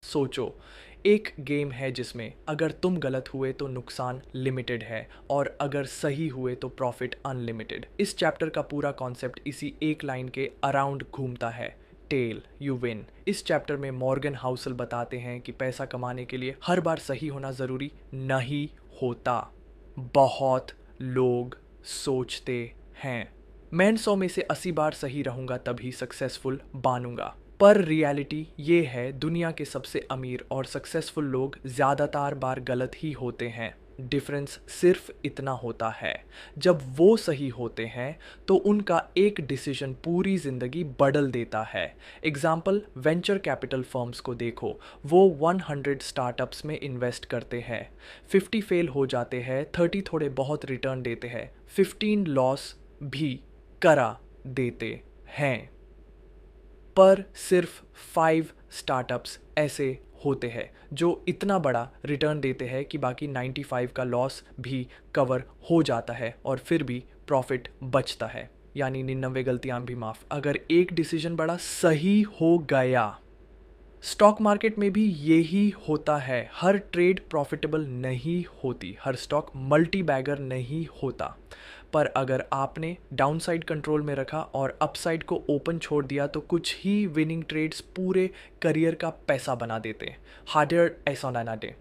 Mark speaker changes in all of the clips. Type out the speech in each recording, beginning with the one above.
Speaker 1: सोचो, एक गेम है जिसमें अगर तुम गलत हुए तो नुकसान लिमिटेड है और अगर सही हुए तो प्रॉफिट अनलिमिटेड। इस चैप्टर का पूरा कॉन्सेप्ट इसी एक लाइन के अराउंड घूमता है, टेल यू विन। इस चैप्टर में मॉर्गन हाउसल बताते हैं कि पैसा कमाने के लिए हर बार सही होना ज़रूरी नहीं होता। बहुत लोग सोचते हैं मैं 100 में से 80 बार सही रहूंगा तभी सक्सेसफुल बनूंगा, पर रियलिटी ये है दुनिया के सबसे अमीर और सक्सेसफुल लोग ज़्यादातर बार गलत ही होते हैं। डिफरेंस सिर्फ इतना होता है, जब वो सही होते हैं तो उनका एक डिसीजन पूरी ज़िंदगी बदल देता है। एग्जाम्पल, वेंचर कैपिटल फर्म्स को देखो, वो 100 स्टार्टअप्स में इन्वेस्ट करते हैं, 50 फेल हो जाते हैं, 30 थोड़े बहुत रिटर्न देते हैं, 15 लॉस भी करा देते हैं। पर सिर्फ 5 स्टार्टअप्स ऐसे होते हैं जो इतना बड़ा रिटर्न देते हैं कि बाकी 95 का लॉस भी कवर हो जाता है और फिर भी प्रॉफिट बचता है, यानी 99 गलतियां भी माफ़ अगर एक डिसीजन बड़ा सही हो गया। स्टॉक मार्केट में भी यही होता है, हर ट्रेड प्रॉफिटेबल नहीं होती, हर स्टॉक मल्टी बैगर नहीं होता। पर अगर आपने डाउनसाइड कंट्रोल में रखा और अपसाइड को ओपन छोड़ दिया तो कुछ ही विनिंग ट्रेड्स पूरे करियर का पैसा बना देते हैं। हार्डर ऐसा ना डे।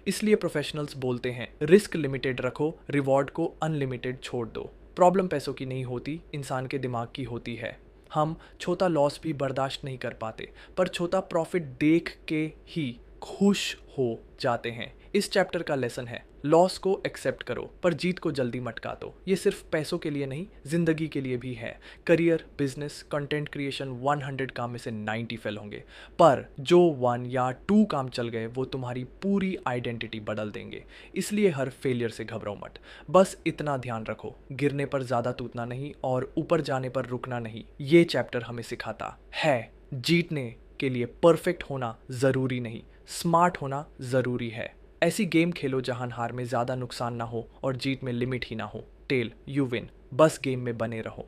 Speaker 1: इसलिए प्रोफेशनल्स बोलते हैं रिस्क लिमिटेड रखो, रिवॉर्ड को अनलिमिटेड छोड़ दो। प्रॉब्लम पैसों की नहीं होती, इंसान के दिमाग की होती है। हम छोटा लॉस भी बर्दाश्त नहीं कर पाते, पर छोटा प्रॉफिट देख के ही खुश हो जाते हैं। इस चैप्टर का लेसन है, लॉस को एक्सेप्ट करो पर जीत को जल्दी मटका दो। ये सिर्फ पैसों के लिए नहीं, जिंदगी के लिए भी है। करियर, बिजनेस, कंटेंट क्रिएशन, 100 काम में से 90 फेल होंगे, पर जो 1 या 2 काम चल गए वो तुम्हारी पूरी आइडेंटिटी बदल देंगे। इसलिए हर फेलियर से घबराओ मत, बस इतना ध्यान रखो, गिरने पर ज़्यादा टूटना नहीं और ऊपर जाने पर रुकना नहीं। ये चैप्टर हमें सिखाता है जीतने के लिए परफेक्ट होना ज़रूरी नहीं, स्मार्ट होना ज़रूरी है। ऐसी गेम खेलो जहां हार में ज़्यादा नुकसान ना हो और जीत में लिमिट ही ना हो। टेल यू विन, बस गेम में बने रहो।